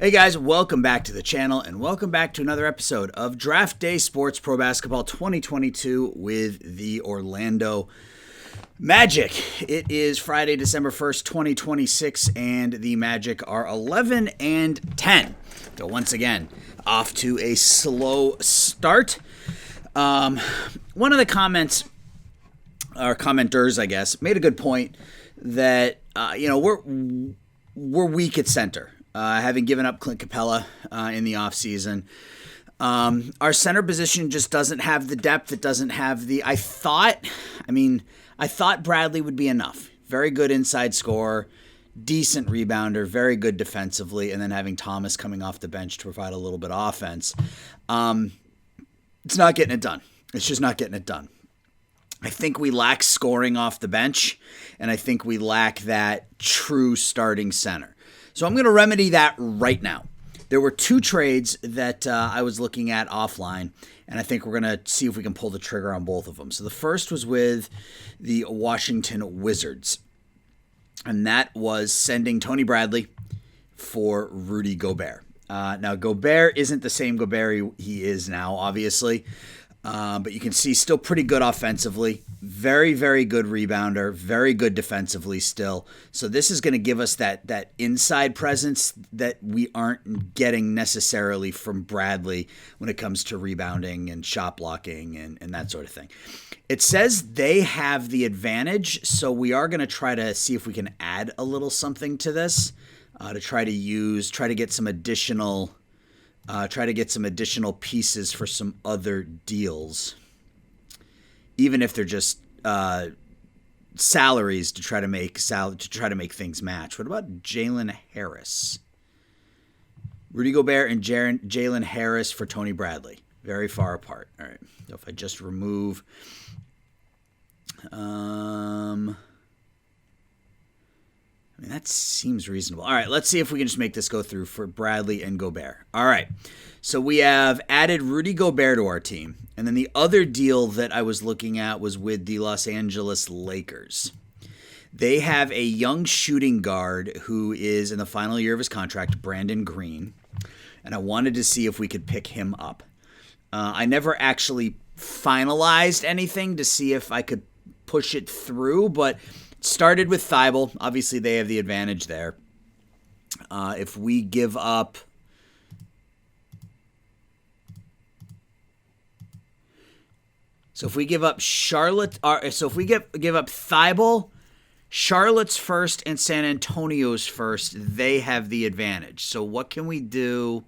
Hey guys, welcome back to the channel and welcome back to another episode of Draft Day Sports Pro Basketball 2022 with the Orlando Magic. It is Friday, December 1st, 2026, and the Magic are 11-10. So once again, off to a slow start. One of the comments, or commenters, I guess, made a good point that, we're weak at center. Having given up Clint Capella in the offseason. Our center position just doesn't have the depth. It doesn't have the... I thought Bradley would be enough. Very good inside scorer, decent rebounder, very good defensively, and then having Thomas coming off the bench to provide a little bit of offense. It's not getting it done. It's just not getting it done. I think we lack scoring off the bench, and I think we lack that true starting center. So I'm going to remedy that right now. There were two trades that I was looking at offline, and I think we're going to see if we can pull the trigger on both of them. So the first was with the Washington Wizards, and that was sending Tony Bradley for Rudy Gobert. Now, Gobert isn't the same Gobert he is now, obviously, but you can see still pretty good offensively. Very, very good rebounder. Very good defensively still. So this is going to give us that inside presence that we aren't getting necessarily from Bradley when it comes to rebounding and shot blocking and that sort of thing. It says they have the advantage, so we are going to try to see if we can add a little something to this to try to get some additional pieces for some other deals, even if they're just salaries to try to make things match. What about Jalen Harris? Rudy Gobert and Jalen Harris for Tony Bradley. Very far apart. All right. So if I just remove, that seems reasonable. All right, let's see if we can just make this go through for Bradley and Gobert. All right, so we have added Rudy Gobert to our team. And then the other deal that I was looking at was with the Los Angeles Lakers. They have a young shooting guard who is in the final year of his contract, Brandon Green. And I wanted to see if we could pick him up. I never actually finalized anything to see if I could push it through, but... Started with Thibault. Obviously, they have the advantage there. If we give up... So if we give up Charlotte... So if we give up Thibault, Charlotte's first, and San Antonio's first, they have the advantage. So what can we do...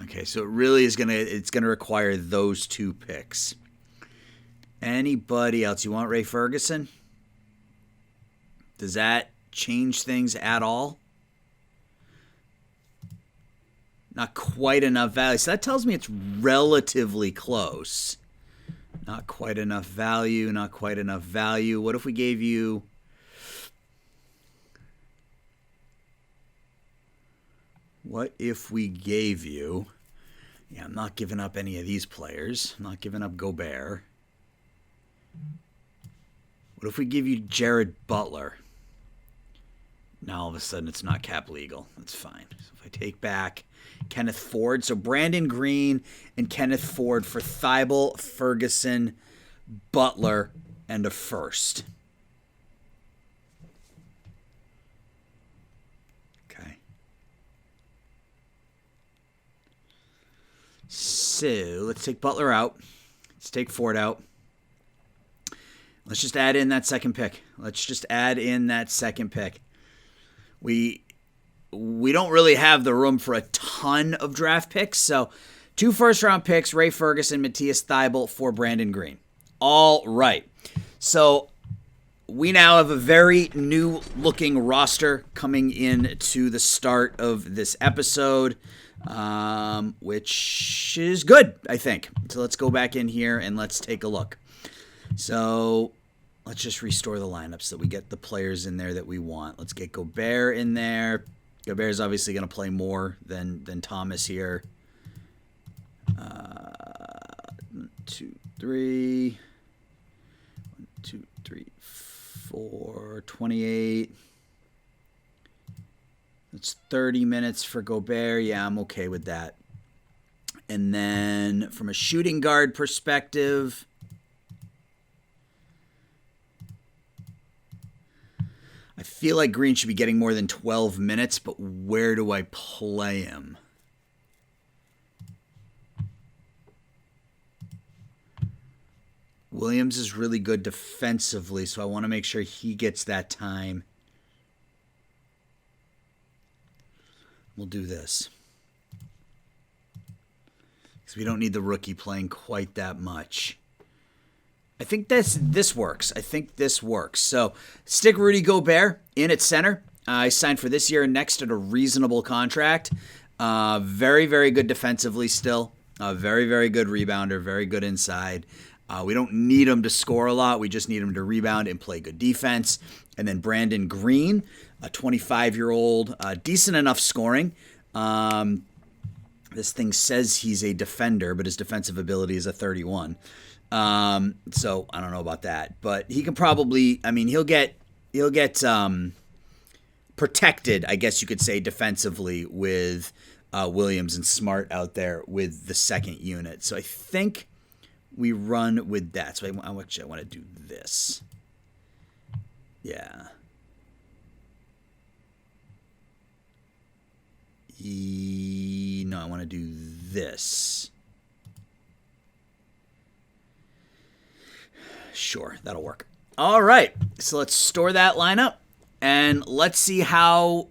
Okay, so it really is it's gonna require those two picks. Anybody else? You want Ray Ferguson? Does that change things at all? Not quite enough value. So that tells me it's relatively close. Not quite enough value, not quite enough value. What if we gave you... Yeah, I'm not giving up any of these players. I'm not giving up Gobert. What if we give you Jared Butler? Now all of a sudden it's not cap legal. That's fine. So if I take back Kenneth Ford. So Brandon Green and Kenneth Ford for Thibault, Ferguson, Butler, and a first. So let's take Butler out. Let's take Ford out. Let's just add in that second pick. We don't really have the room for a ton of draft picks. So 2 first-round picks, Ray Ferguson, Matthias Thibault for Brandon Green. All right. So we now have a very new-looking roster coming into the start of this episode. Which is good, I think. So let's go back in here and let's take a look. So let's just restore the lineup so that we get the players in there that we want. Let's get Gobert in there. Gobert is obviously going to play more than Thomas here. 1, 2, 3. 1, 2, 3, for 28. It's 30 minutes for Gobert. Yeah, I'm okay with that. And then from a shooting guard perspective, I feel like Green should be getting more than 12 minutes, but where do I play him? Williams is really good defensively, so I want to make sure he gets that time. We'll do this, because we don't need the rookie playing quite that much. I think this works. I think this works. So stick Rudy Gobert in at center. I signed for this year and next at a reasonable contract. Very, very good defensively still. Very, very good rebounder. Very good inside. We don't need him to score a lot. We just need him to rebound and play good defense. And then Brandon Green, a 25-year-old, decent enough scoring. This thing says he's a defender, but his defensive ability is a 31. So I don't know about that, but he can probably, he'll get protected, I guess you could say, defensively with Williams and Smart out there with the second unit. So I think we run with that. So I want to do this. Yeah. No, I want to do this. Sure, that'll work. All right, so let's store that lineup, and let's see how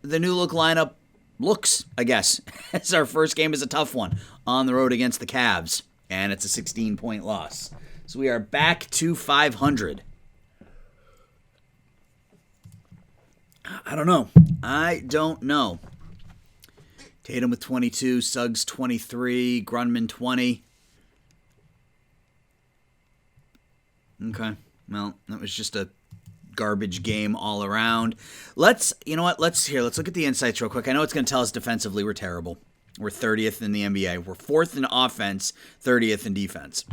the new look lineup looks, I guess. As our first game is a tough one on the road against the Cavs, and it's a 16-point loss. So we are back to 500. I don't know. Tatum with 22, Suggs 23, Grunman 20. Okay, well, that was just a garbage game all around. Let's look at the insights real quick. I know it's going to tell us defensively we're terrible. We're 30th in the NBA. We're 4th in offense, 30th in defense.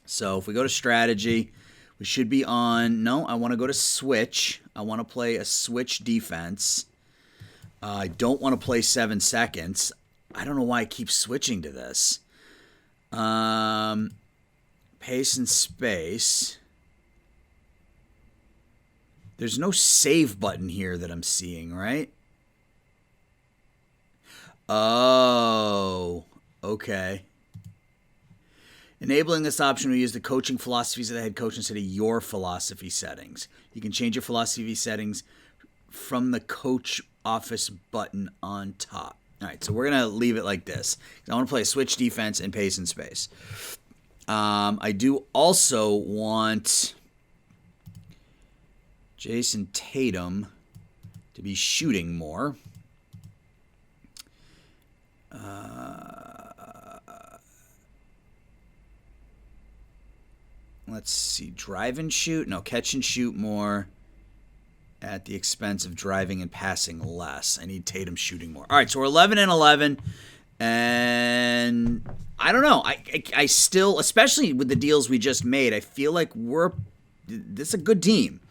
So if we go to strategy, we should be on, no, I want to go to switch. I want to play a switch defense. I don't want to play 7 seconds. I don't know why I keep switching to this. Pace and space. There's no save button here that I'm seeing, right? Oh, okay. Enabling this option, we use the coaching philosophies of the head coach instead of your philosophy settings. You can change your philosophy settings from the coach office button on top. All right, so we're going to leave it like this. I want to play a switch defense and pace and space. I do also want Jason Tatum to be shooting more. Let's see. Drive and shoot? No, catch and shoot more at the expense of driving and passing less. I need Tatum shooting more. All right, so we're 11 and 11. And I don't know. I still, especially with the deals we just made, I feel like this is a good team.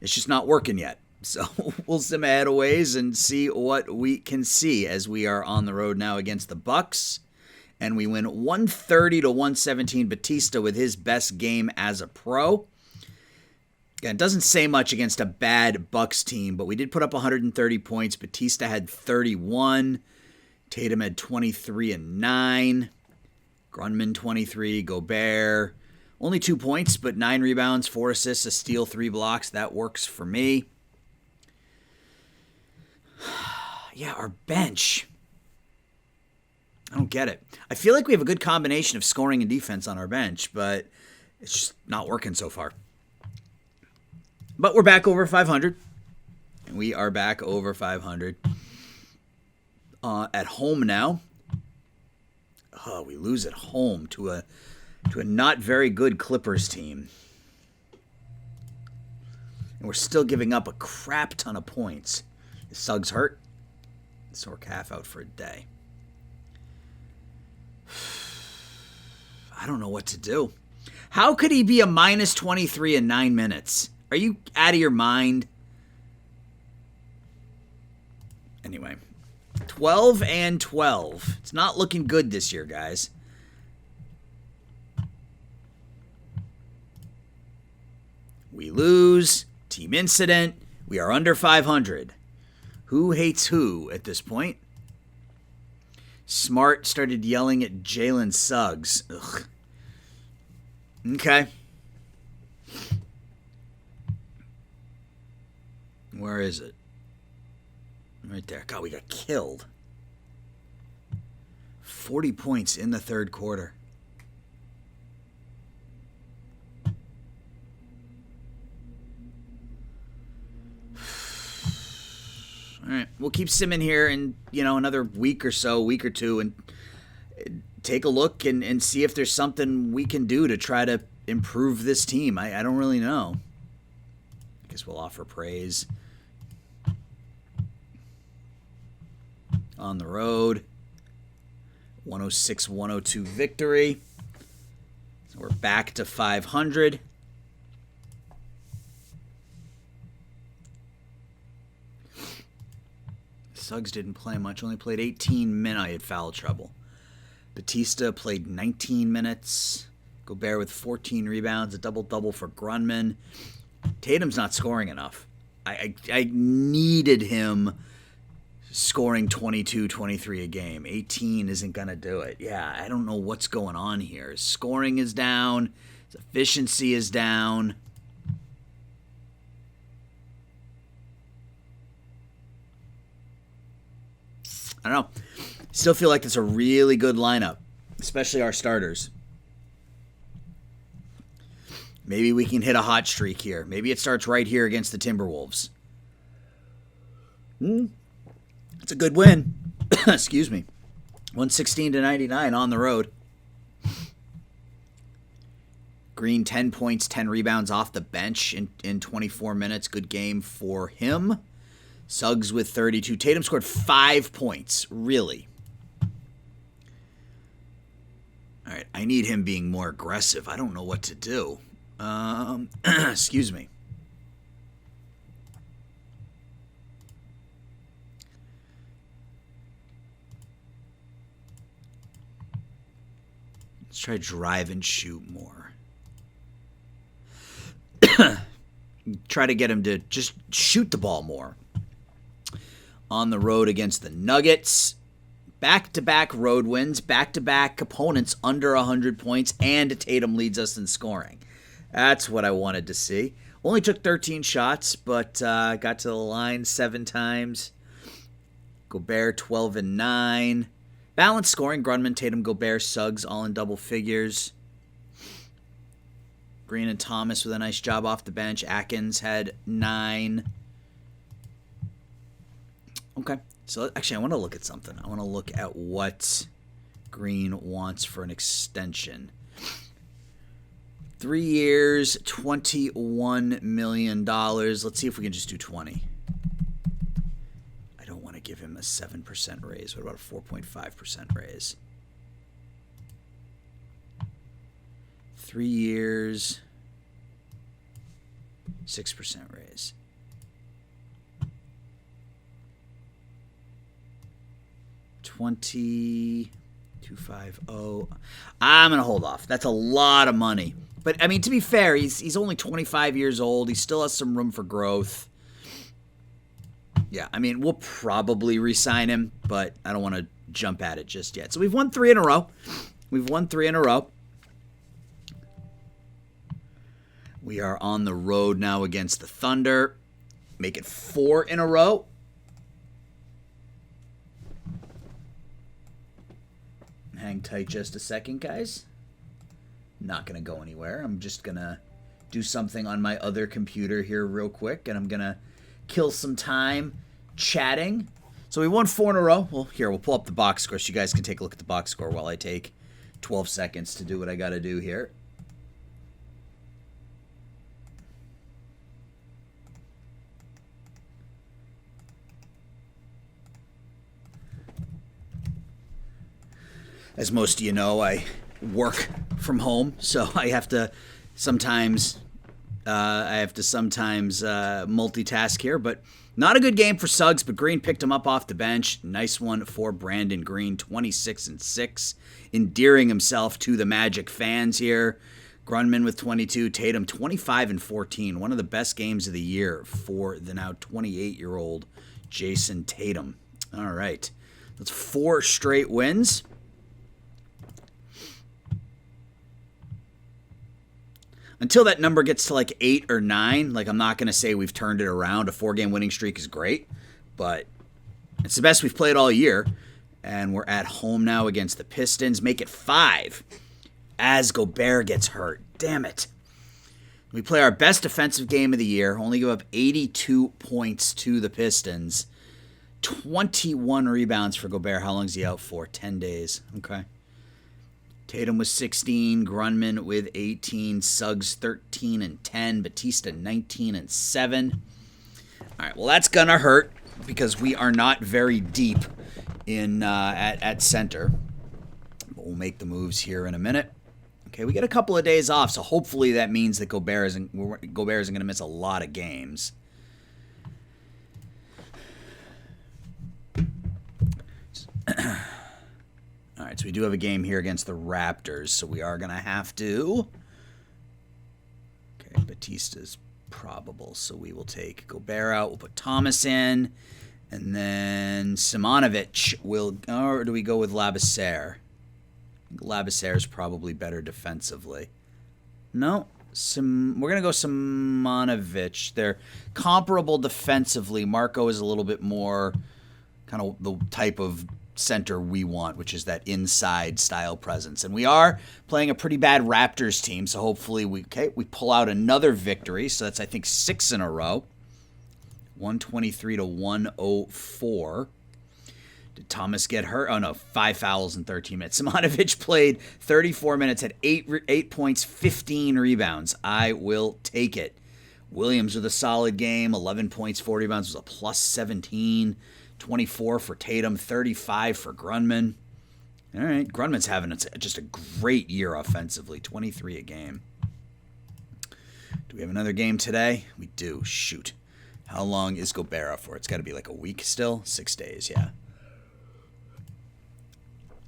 It's just not working yet. So we'll sim ahead a ways and see what we can see as we are on the road now against the Bucks. And we win 130-117. Batista with his best game as a pro. Again, it doesn't say much against a bad Bucks team, but we did put up 130 points. Batista had 31. Tatum had 23 and 9. Grunman 23. Gobert only 2 points, but 9 rebounds, 4 assists, a steal, 3 blocks. That works for me. Yeah, our bench. I don't get it. I feel like we have a good combination of scoring and defense on our bench, but it's just not working so far. But we're back over 500. And we are back over 500. At home now. Oh, we lose at home to a not very good Clippers team. And we're still giving up a crap ton of points. Is Suggs hurt? Sore calf out for a day. I don't know what to do. How could he be a minus 23 in 9 minutes? Are you out of your mind? Anyway, 12 and 12. It's not looking good this year, guys. We lose. Team incident. We are under 500. Who hates who at this point? Smart started yelling at Jalen Suggs. Ugh. Okay. Where is it? Right there. God, we got killed. 40 points in the third quarter. All right, we'll keep simming here in, another week or so, week or two, and take a look and see if there's something we can do to try to improve this team. I don't really know. I guess we'll offer praise. On the road, 106-102 victory. So we're back to 500. Suggs didn't play much, only played 18 minutes. I had foul trouble. Batista played 19 minutes. Gobert with 14 rebounds, a double-double for Grunman. Tatum's not scoring enough. I needed him scoring 22, 23 a game. 18 isn't going to do it. Yeah, I don't know what's going on here. His scoring is down. His efficiency is down. I don't know. Still feel like it's a really good lineup, especially our starters. Maybe we can hit a hot streak here. Maybe it starts right here against the Timberwolves. It's a good win. Excuse me. 116-99 on the road. Green, 10 points, 10 rebounds off the bench in 24 minutes. Good game for him. Suggs with 32. Tatum scored 5 points. Really? All right, I need him being more aggressive. I don't know what to do. Excuse me. Let's try drive and shoot more. Try to get him to just shoot the ball more. On the road against the Nuggets. Back-to-back road wins, back-to-back opponents under 100 points, and Tatum leads us in scoring. That's what I wanted to see. Only took 13 shots, but got to the line 7 times. Gobert, 12 and 9. Balanced scoring, Grunman, Tatum, Gobert, Suggs, all in double figures. Green and Thomas with a nice job off the bench. Atkins had 9. Okay, so actually I want to look at something. I want to look at what Green wants for an extension. 3 years, $21 million. Let's see if we can just do 20. I don't want to give him a 7% raise. What about a 4.5% raise? 3 years, 6% raise. $20,250. I'm gonna hold off. That's a lot of money. But I mean, to be fair, he's only 25 years old. He still has some room for growth. Yeah, I mean, we'll probably re-sign him, but I don't want to jump at it just yet. So we've won 3 in a row. We are on the road now against the Thunder. Make it 4 in a row. Hang tight just a second, guys. Not going to go anywhere. I'm just going to do something on my other computer here real quick, and I'm going to kill some time chatting. So we won 4 in a row. Well, here, we'll pull up the box score so you guys can take a look at the box score while I take 12 seconds to do what I got to do here. As most of you know, I work from home, so I have to sometimes I have to sometimes multitask here, but not a good game for Suggs, but Green picked him up off the bench. Nice one for Brandon Green, 26-6, endearing himself to the Magic fans here. Grunman with 22, Tatum 25-14, one of the best games of the year for the now 28-year-old Jason Tatum. All right, that's 4 straight wins. Until that number gets to like 8 or 9, like I'm not going to say we've turned it around. A 4-game winning streak is great, but it's the best we've played all year. And we're at home now against the Pistons. Make it 5 as Gobert gets hurt. Damn it. We play our best defensive game of the year. Only give up 82 points to the Pistons. 21 rebounds for Gobert. How long is he out for? 10 days. Okay. Tatum was 16, Grunman with 18, Suggs 13 and 10, Batista 19 and 7. All right, well that's gonna hurt because we are not very deep in at center. But we'll make the moves here in a minute. Okay, we get a couple of days off, so hopefully that means that Gobert isn't going to miss a lot of games. All right, so we do have a game here against the Raptors, so we are going to have to. Okay, Batista's probable, so we will take Gobert out. We'll put Thomas in, and then Simonovic will, or do we go with Labissiere? Labissiere is probably better defensively. No, we're going to go Simonovic. They're comparable defensively. Marco is a little bit more kind of the type of center we want, which is that inside style presence. And we are playing a pretty bad Raptors team, so hopefully we pull out another victory. So that's, I think, 6 in a row. 123-104. Did Thomas get hurt? Oh, no, 5 fouls in 13 minutes. Simonovic played 34 minutes, had 8 points, 15 rebounds. I will take it. Williams with a solid game, 11 points, 4 rebounds, was a plus 17. 24 for Tatum, 35 for Grunman. All right, Grunman's having just a great year offensively, 23 a game. Do we have another game today? We do. Shoot. How long is Gobert out for? It's got to be like a week still? 6 days, yeah.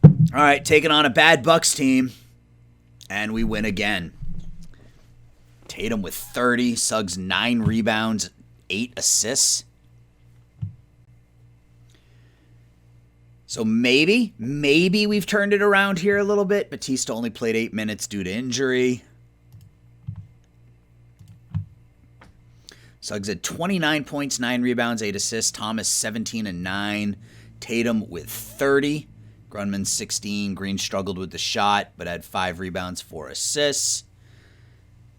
All right, taking on a bad Bucks team, and we win again. Tatum with 30, Suggs 9 rebounds, 8 assists. So maybe we've turned it around here a little bit. Batista only played 8 minutes due to injury. Suggs had 29 points, 9 rebounds, 8 assists. Thomas 17 and 9. Tatum with 30. Grunman 16. Green struggled with the shot, but had 5 rebounds, 4 assists.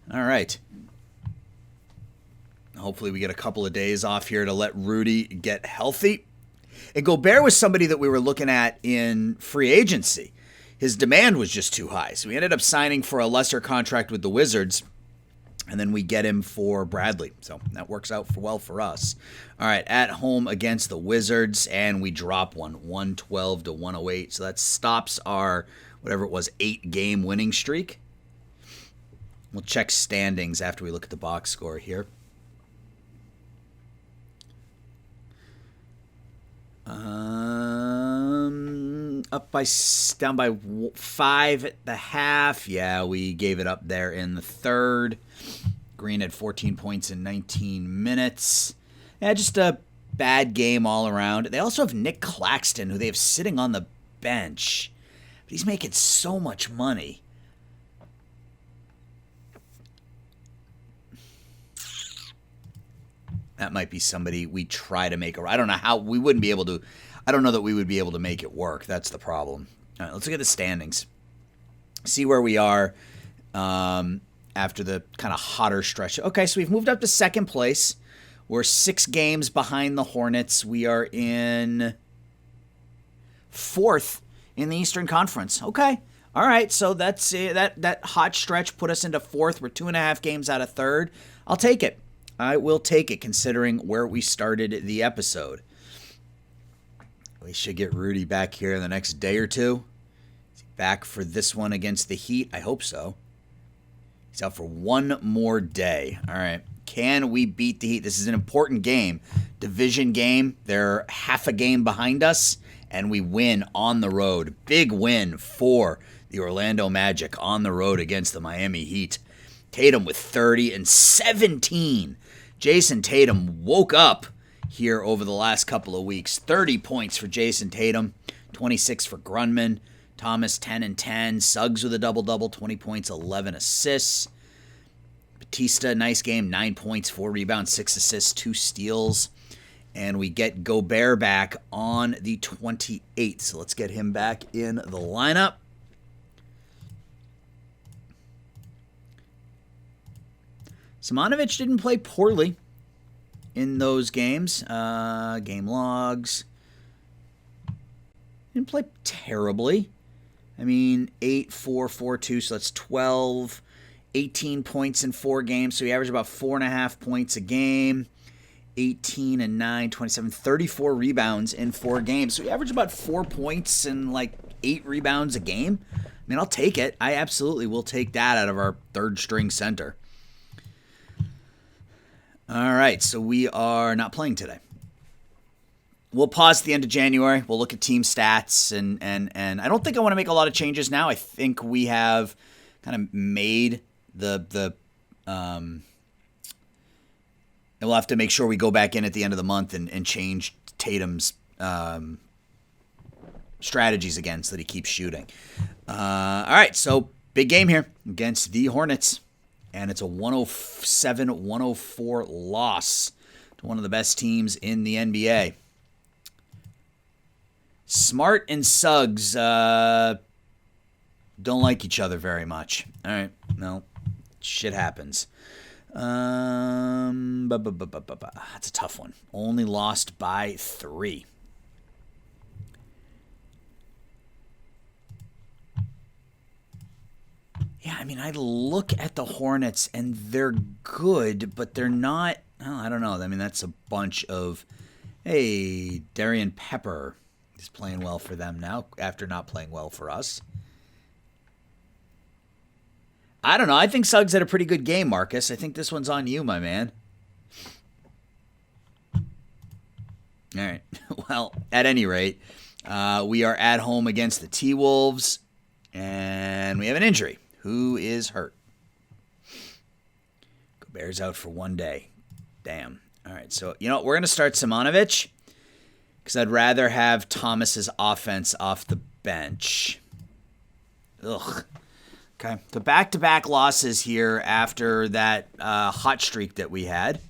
All right. Hopefully we get a couple of days off here to let Rudy get healthy. And Gobert was somebody that we were looking at in free agency. His demand was just too high. So we ended up signing for a lesser contract with the Wizards. And then we get him for Bradley. So that works out well for us. All right, at home against the Wizards. And we drop one, 112-108. So that stops our, whatever it was, 8-game winning streak. We'll check standings after we look at the box score here. Down by 5 at the half. Yeah, we gave it up there in the third. Green had 14 points in 19 minutes. Yeah, just a bad game all around. They also have Nick Claxton, who they have sitting on the bench. But he's making so much money. That might be somebody we try to make. I don't know how we wouldn't be able to. I don't know that we would be able to make it work. That's the problem. All right, let's look at the standings. See where we are after the kind of hotter stretch. Okay, so we've moved up to second place. We're 6 games behind the Hornets. We are in 4th in the Eastern Conference. Okay. All right, so that's that hot stretch put us into 4th. We're 2.5 games out of 3rd. I'll take it. I will take it considering where we started the episode. We should get Rudy back here in the next day or two. Is he back for this one against the Heat? I hope so. He's out for one more day. All right. Can we beat the Heat? This is an important game. Division game. They're half a game behind us, and we win on the road. Big win for the Orlando Magic on the road against the Miami Heat. Tatum with 30 and 17. Jason Tatum woke up here over the last couple of weeks. 30 points for Jason Tatum, 26 for Grunman. Thomas 10 and 10. Suggs with a double-double, 20 points, 11 assists. Batista, nice game, 9 points, 4 rebounds, 6 assists, 2 steals. And we get Gobert back on the 28th. So let's get him back in the lineup. Simonovic didn't play poorly in those games. Game logs. Didn't play terribly. I mean, 8, 4, 4, 2, so that's 12. 18 points in 4 games, so he averaged about 4.5 points a game. 18 and 9, 27, 34 rebounds in 4 games. So he averaged about 4 points and like 8 rebounds a game. I mean, I'll take it. I absolutely will take that out of our third-string center. All right, so we are not playing today. We'll pause at the end of January. We'll look at team stats, and I don't think I want to make a lot of changes now. I think we have kind of made and we'll have to make sure we go back in at the end of the month and change Tatum's strategies again so that he keeps shooting. All right, so big game here against the Hornets, and it's a 107-104 loss to one of the best teams in the NBA. Smart and Suggs don't like each other very much. All right, no, shit happens. That's a tough one. Only lost by 3. Yeah, I mean, I look at the Hornets, and they're good, but they're not, oh, I don't know. I mean, that's a bunch of, hey, Darian Pepper is playing well for them now after not playing well for us. I don't know. I think Suggs had a pretty good game, Marcus. I think this one's on you, my man. All right. Well, at any rate, we are at home against the T-Wolves, and we have an injury. Who is hurt? Gobert's out for one day. Damn. All right, so you know what? We're going to start Simonovic because I'd rather have Thomas's offense off the bench. Ugh. Okay, so back-to-back losses here after that hot streak that we had.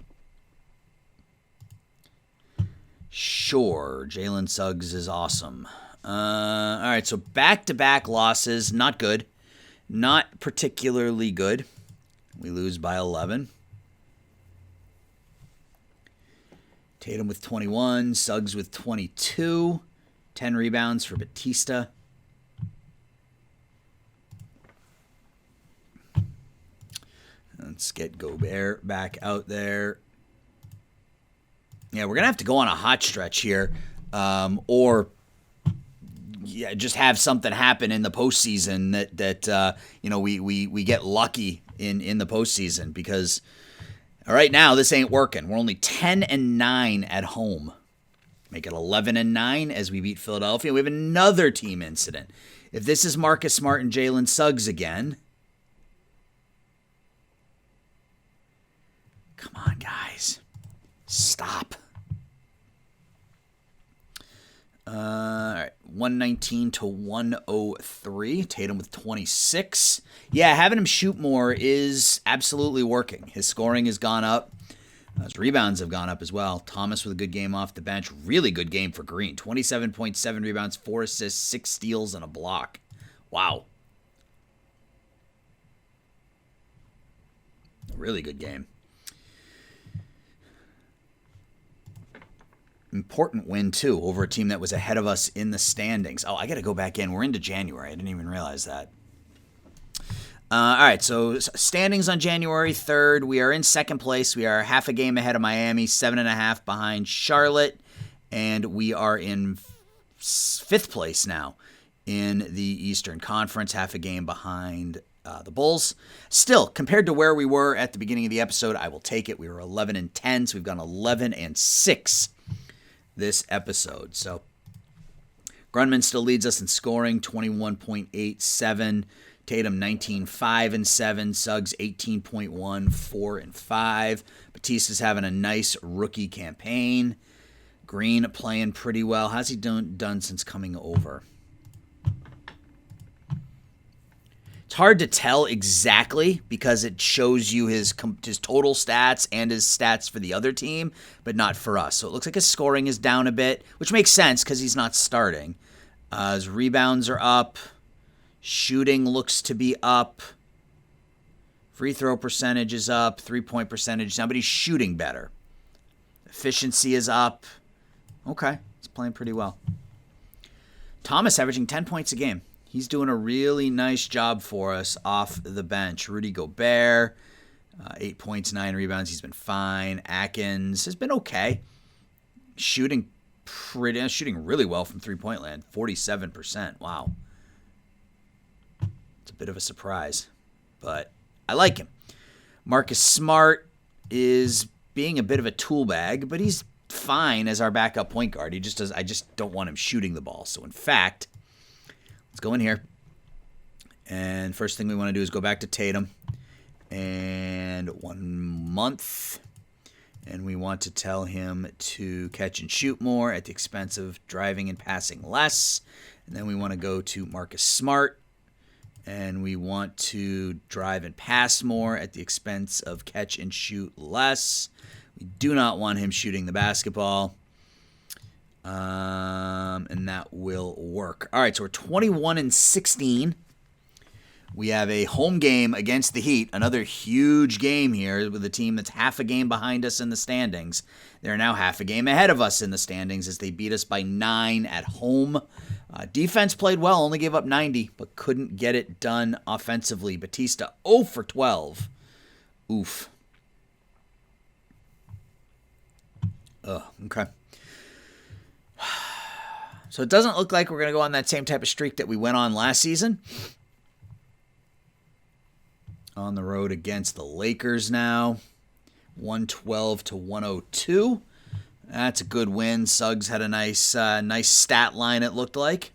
Sure, Jalen Suggs is awesome. All right, so back-to-back losses, not good. Not particularly good. We lose by 11. Tatum with 21, Suggs with 22. 10 rebounds for Batista. Let's get Gobert back out there. Yeah, we're going to have to go on a hot stretch here. Or just have something happen in the postseason that we get lucky in the postseason, because right now this ain't working. We're only 10 and 9 at home. Make it 11 and 9 as we beat Philadelphia. We have another team incident. If this is Marcus Smart and Jalen Suggs again, come on, guys, stop. All right, 119-103. Tatum with 26. Yeah, having him shoot more is absolutely working. His scoring has gone up. His rebounds have gone up as well. Thomas with a good game off the bench. Really good game for Green. 27.7 rebounds, 4 assists, 6 steals, and a block. Wow. Really good game. Important win, too, over a team that was ahead of us in the standings. Oh, I got to go back in. We're into January. I didn't even realize that. All right, so standings on January 3rd. We are in second place. We are half a game ahead of Miami, 7.5 behind Charlotte, and we are in 5th place now in the Eastern Conference, half a game behind the Bulls. Still, compared to where we were at the beginning of the episode, I will take it. We were 11-10, so we've gone 11-6 this episode. So Grunman still leads us in scoring, 21.87. Tatum 19-5-7. Suggs 18.1, 4-5. Batista's having a nice rookie campaign. Green playing pretty well. How's he done since coming over? It's hard to tell exactly because it shows you his total stats and his stats for the other team, but not for us. So it looks like his scoring is down a bit, which makes sense because he's not starting. His rebounds are up. Shooting looks to be up. Free throw percentage is up. 3-point percentage. Somebody's shooting better. Efficiency is up. Okay, he's playing pretty well. Thomas averaging 10 points a game. He's doing a really nice job for us off the bench. Rudy Gobert, 8 points, 9 rebounds. He's been fine. Atkins has been okay. Shooting really well from three-point land, 47%. Wow. It's a bit of a surprise, but I like him. Marcus Smart is being a bit of a tool bag, but he's fine as our backup point guard. I just don't want him shooting the ball. So in fact, let's go in here. And first thing we want to do is go back to Tatum. And 1 month. And we want to tell him to catch and shoot more at the expense of driving and passing less. And then we want to go to Marcus Smart. And we want to drive and pass more at the expense of catch and shoot less. We do not want him shooting the basketball. And that will work. All right, so we're 21-16. We have a home game against the Heat. Another huge game here with a team that's half a game behind us in the standings. They're now half a game ahead of us in the standings as they beat us by 9 at home. Defense played well, only gave up 90, but couldn't get it done offensively. Batista 0 for 12. Oof. Okay. So it doesn't look like we're going to go on that same type of streak that we went on last season. On the road against the Lakers now. 112-102. That's a good win. Suggs had a nice stat line, it looked like.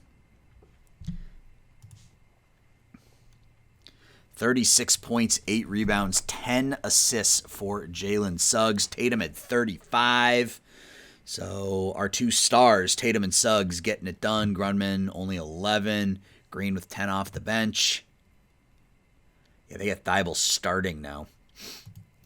36 points, 8 rebounds, 10 assists for Jalen Suggs. Tatum at 35. So our two stars, Tatum and Suggs, getting it done. Grunman only 11. Green with 10 off the bench. Yeah, they got Thibault starting now.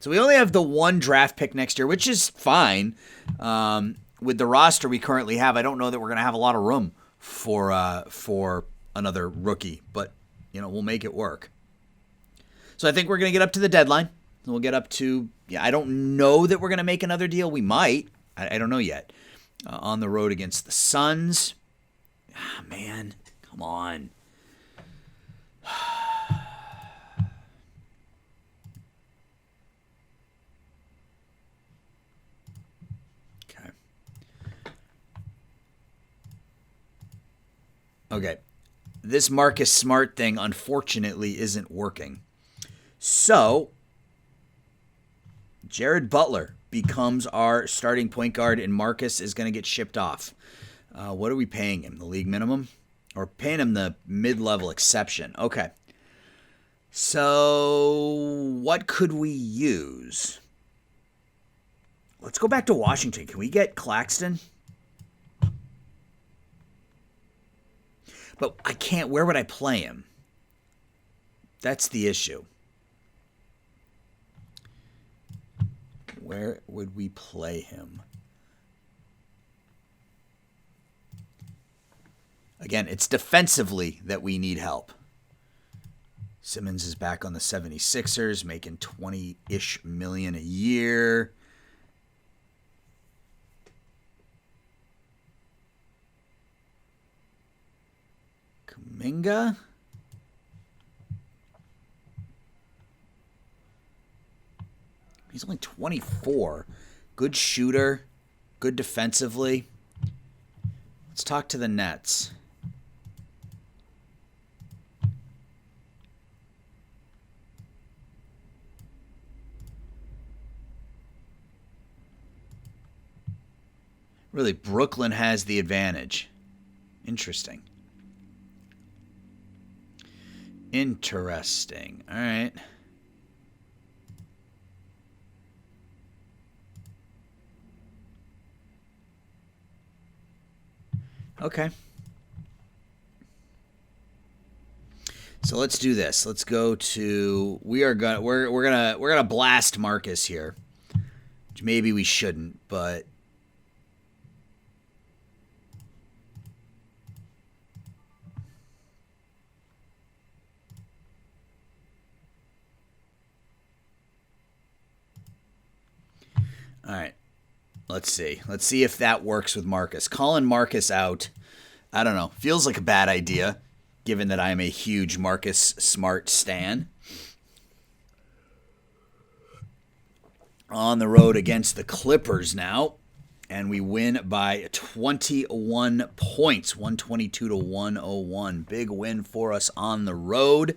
So we only have the one draft pick next year, which is fine. With the roster we currently have, I don't know that we're going to have a lot of room for another rookie, but we'll make it work. So I think we're going to get up to the deadline. We'll get up to, I don't know that we're going to make another deal. We might. I don't know yet. On the road against the Suns. Man, come on. Okay. This Marcus Smart thing, unfortunately, isn't working. So, Jared Butler becomes our starting point guard, and Marcus is going to get shipped off. What are we paying him? The league minimum? Or paying him the mid-level exception? Okay. So, what could we use? Let's go back to Washington. Can we get Claxton? But I can't. Where would I play him? That's the issue. Where would we play him? Again, it's defensively that we need help. Simmons is back on the 76ers, making $20-ish million a year. Kuminga? He's only 24. Good shooter. Good defensively. Let's talk to the Nets. Really, Brooklyn has the advantage. Interesting. Interesting. All right. Okay. So let's do this. Let's go to we're gonna blast Marcus here. Which maybe we shouldn't, but all right. Let's see. Let's see if that works with Marcus. Calling Marcus out, I don't know. Feels like a bad idea, given that I am a huge Marcus Smart stan. On the road against the Clippers now, and we win by 21 points, 122 to 101. Big win for us on the road.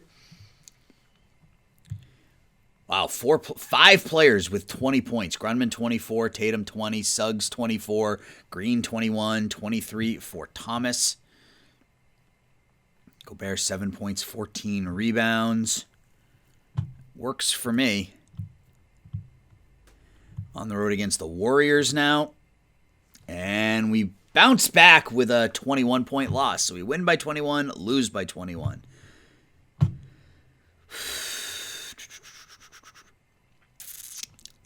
Wow, 5 players with 20 points. Grunman 24, Tatum 20, Suggs 24, Green 21, 23 for Thomas. Gobert 7 points, 14 rebounds. Works for me. On the road against the Warriors now. And we bounce back with a 21-point loss. So we win by 21, lose by 21.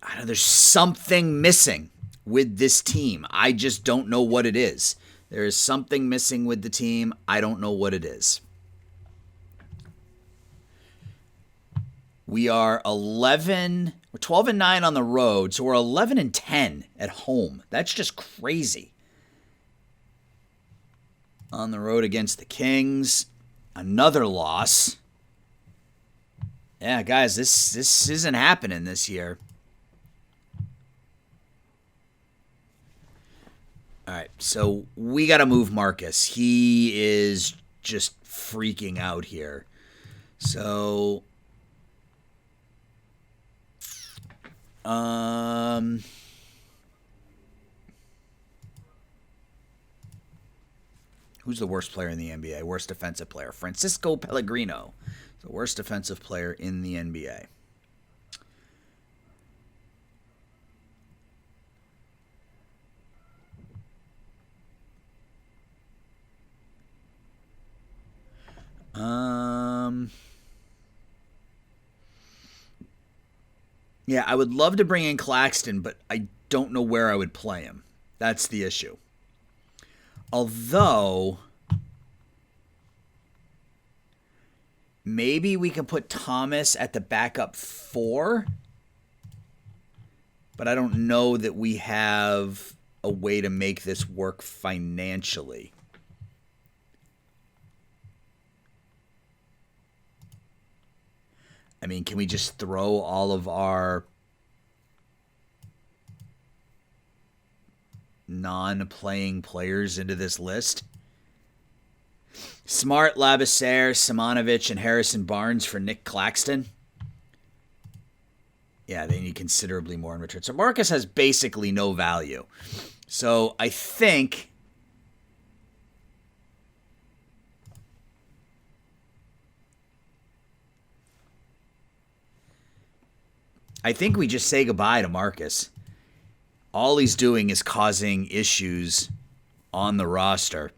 I don't know, there's something missing with this team. I just don't know what it is. There is something missing with the team. I don't know what it is. We are 12 and 9 on the road, so we're 11 and 10 at home. That's just crazy. On the road against the Kings, another loss. Yeah, guys, this isn't happening this year. All right, so we got to move Marcus. He is just freaking out here. So, who's the worst player in the NBA? Worst defensive player? Francisco Pellegrino, the worst defensive player in the NBA. Yeah, I would love to bring in Claxton, but I don't know where I would play him. That's the issue. Although, maybe we can put Thomas at the backup 4, but I don't know that we have a way to make this work financially. I mean, can we just throw all of our non-playing players into this list? Smart, Labissiere, Simonovic, and Harrison Barnes for Nick Claxton. Yeah, they need considerably more in return. So Marcus has basically no value. So I think we just say goodbye to Marcus. All he's doing is causing issues on the roster.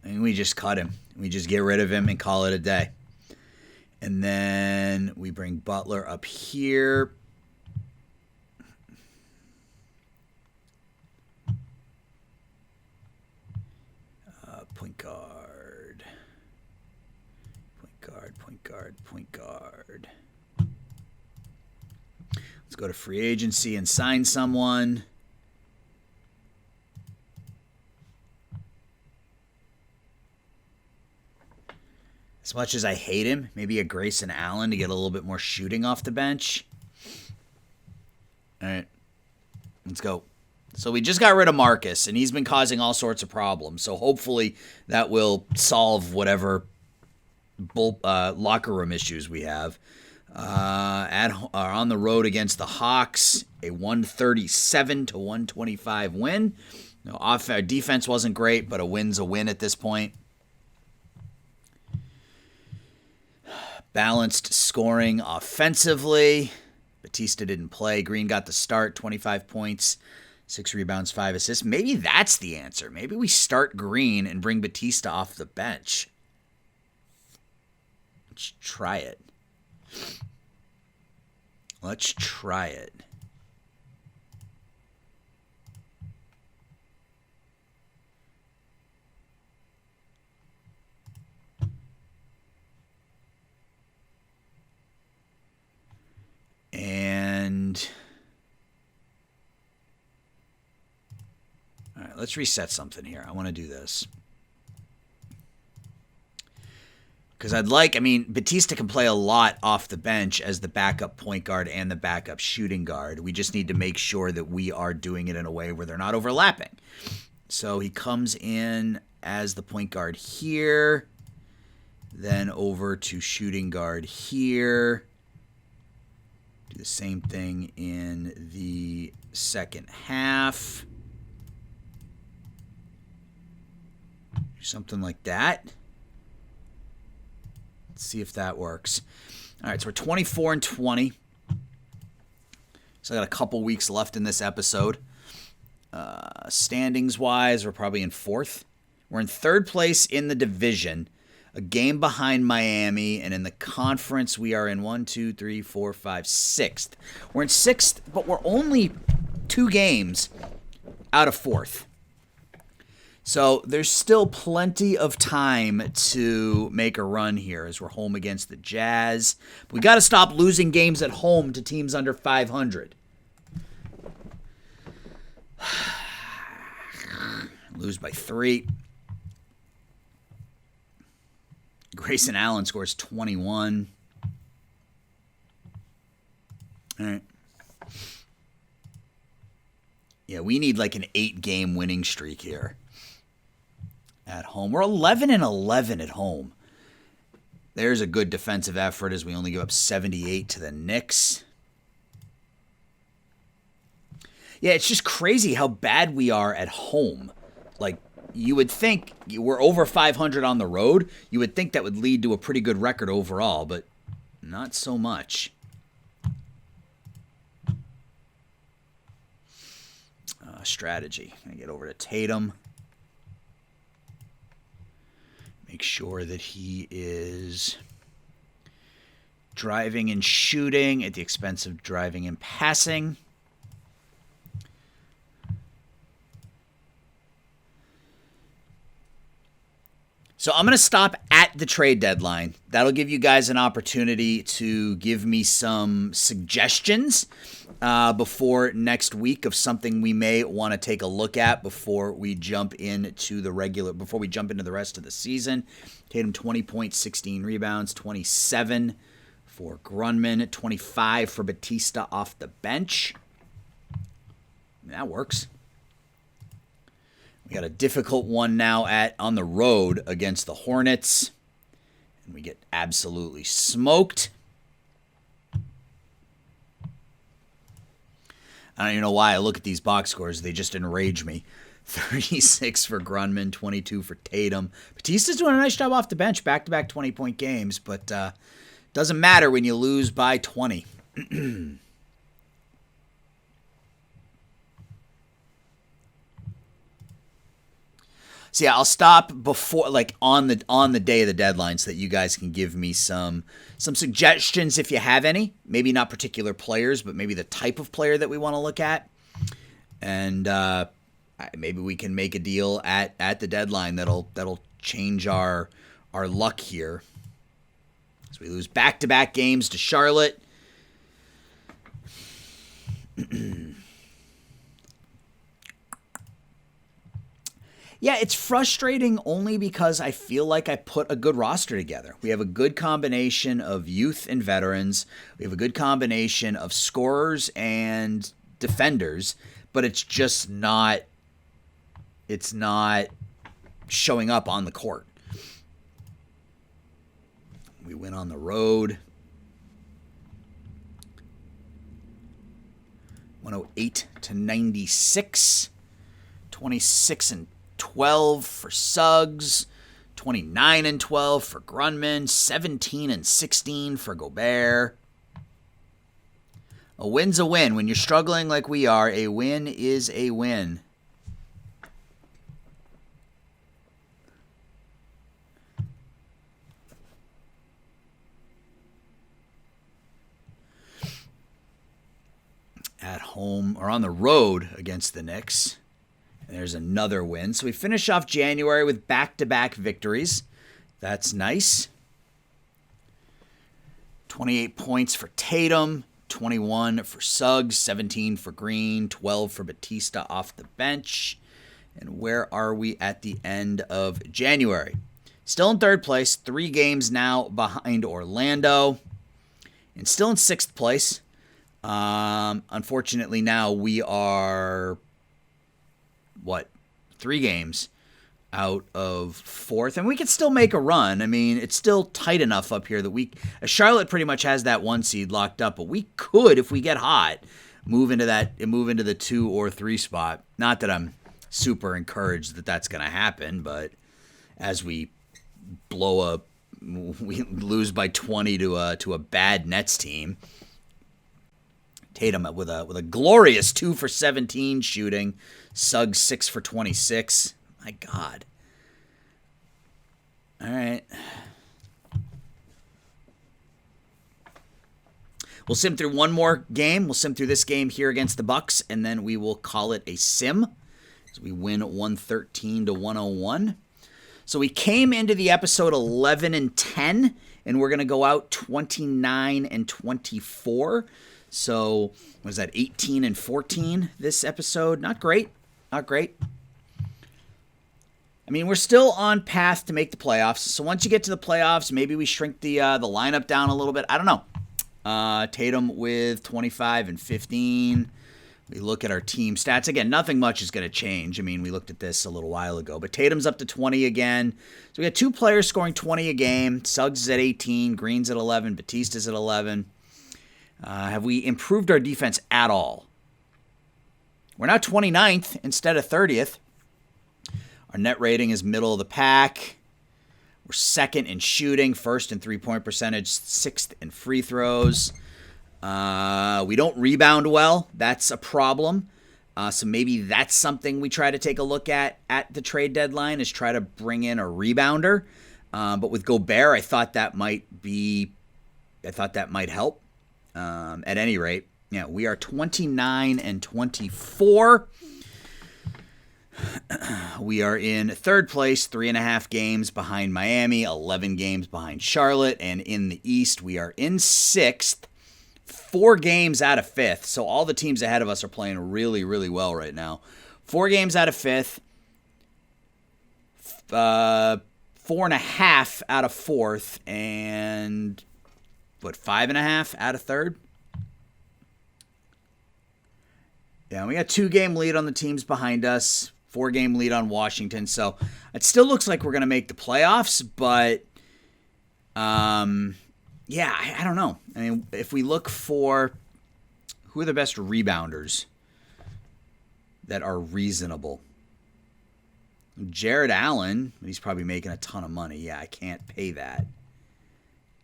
And we just cut him. We just get rid of him and call it a day. And then we bring Butler up here. Point guard. Let's go to free agency and sign someone. As much as I hate him, maybe a Grayson Allen to get a little bit more shooting off the bench. All right, let's go. So we just got rid of Marcus, and he's been causing all sorts of problems. So hopefully that will solve whatever locker room issues we have. On the road against the Hawks, a 137-125 win. Our defense wasn't great, but a win's a win at this point. Balanced scoring offensively. Batista didn't play. Green got the start, 25 points, 6 rebounds, 5 assists. Maybe that's the answer. Maybe we start Green and bring Batista off the bench. Let's try it. Let's try it. And all right, let's reset something here. I want to do this. Because Batista can play a lot off the bench as the backup point guard and the backup shooting guard. We just need to make sure that we are doing it in a way where they're not overlapping. So he comes in as the point guard here, then over to shooting guard here. Do the same thing in the second half. Do something like that. See if that works. All right, so we're 24-20. So I got a couple weeks left in this episode. Standings-wise, we're probably in 4th. We're in 3rd place in the division, a game behind Miami, and in the conference we are in 6th. We're in 6th, but we're only 2 games out of 4th. So there's still plenty of time to make a run here as we're home against the Jazz. We got to stop losing games at home to teams under 500. Lose by 3. Grayson Allen scores 21. All right. Yeah, we need like an 8-game winning streak here. At home. We're 11-11 at home. There's a good defensive effort as we only give up 78 to the Knicks. Yeah, it's just crazy how bad we are at home. Like, you would think we're over 500 on the road. You would think that would lead to a pretty good record overall, but not so much. Strategy. I get over to Tatum. Make sure that he is driving and shooting at the expense of driving and passing. So I'm going to stop at the trade deadline. That'll give you guys an opportunity to give me some suggestions before next week of something we may want to take a look at before we jump into the rest of the season. Tatum 20 points, 16 rebounds, 27 for Grunman, 25 for Batista off the bench. That works. We got a difficult one now on the road against the Hornets. And we get absolutely smoked. I don't even know why I look at these box scores. They just enrage me. 36 for Grunman, 22 for Tatum. Batista's doing a nice job off the bench, back-to-back 20-point games, but doesn't matter when you lose by 20. So yeah, I'll stop before, like on the day of the deadline, so that you guys can give me some suggestions if you have any. Maybe not particular players, but maybe the type of player that we want to look at, and maybe we can make a deal at the deadline that'll change our luck here. So we lose back-to-back games to Charlotte. Yeah, it's frustrating only because I feel like I put a good roster together. We have a good combination of youth and veterans. We have a good combination of scorers and defenders. but it's just not. It's not showing up on the court. We went on the road. 108-96. 26-12 for Suggs. 29-12 for Grunman. 17-16 for Gobert. A win's a win. When you're struggling like we are, a win is a win. At home or on the road against the Knicks. And there's another win. So we finish off January with back-to-back victories. That's nice. 28 points for Tatum, 21 for Suggs, 17 for Green, 12 for Batista off the bench. And where are we at the end of January? Still in third place, 3 games now behind Orlando. And still in sixth place. Unfortunately, now we are, 3 games out of fourth, and we could still make a run. I mean, it's still tight enough up here that Charlotte pretty much has that 1 seed locked up, but we could, if we get hot, move into the 2 or 3 spot. Not that I'm super encouraged that that's going to happen, but as we lose by 20 to a bad Nets team. Tatum with a glorious 2 for 17 shooting. Suggs 6 for 26. My God. All right. We'll sim through one more game. We'll sim through this game here against the Bucks, and then we will call it a sim. So we win 113-101. So we came into the episode 11-10, and we're going to go out 29-24. So, was that 18-14 this episode? Not great. Not great. I mean, we're still on path to make the playoffs. So once you get to the playoffs, maybe we shrink the lineup down a little bit. I don't know. Tatum with 25 and 15. We look at our team stats. Again, nothing much is going to change. I mean, we looked at this a little while ago. But Tatum's up to 20 again. So we got 2 players scoring 20 a game. Suggs is at 18. Green's at 11. Batista's at 11. Have we improved our defense at all? We're now 29th instead of 30th. Our net rating is middle of the pack. We're second in shooting, first in three-point percentage, 6th in free throws. We don't rebound well. That's a problem. So maybe that's something we try to take a look at the trade deadline, is try to bring in a rebounder. But with Gobert, I thought that might help. At any rate, yeah, we are 29-24. We are in third place, 3.5 games behind Miami, 11 games behind Charlotte, and in the East, we are in 6th, 4 games out of 5th. So all the teams ahead of us are playing really, really well right now. 4 games out of 5th, 4.5 out of 4th, and 5.5 out of 3rd? Yeah, we got 2-game lead on the teams behind us, 4-game lead on Washington. So it still looks like we're going to make the playoffs, but yeah, I don't know. I mean, if we look for who are the best rebounders that are reasonable, Jared Allen, he's probably making a ton of money. Yeah, I can't pay that.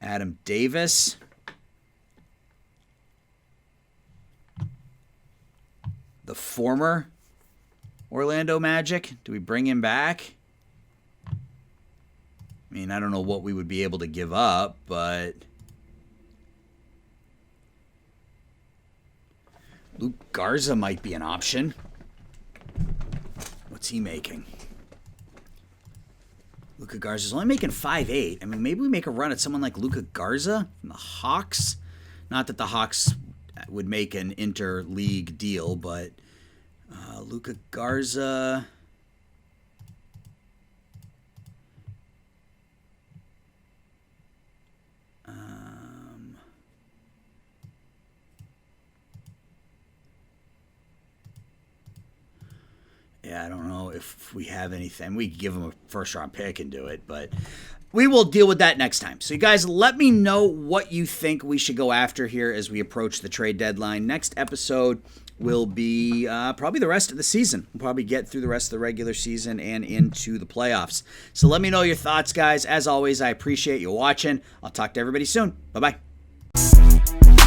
Adam Davis. The former Orlando Magic. Do we bring him back? I mean, I don't know what we would be able to give up, but Luke Garza might be an option. What's he making? Luka Garza's only making 5.8. I mean, maybe we make a run at someone like Luka Garza from the Hawks. Not that the Hawks would make an interleague deal, but Luka Garza. I don't know if we have anything. We could give him a first-round pick and do it, but we will deal with that next time. So you guys, let me know what you think we should go after here as we approach the trade deadline. Next episode will be probably the rest of the season. We'll probably get through the rest of the regular season and into the playoffs. So let me know your thoughts, guys. As always, I appreciate you watching. I'll talk to everybody soon. Bye-bye.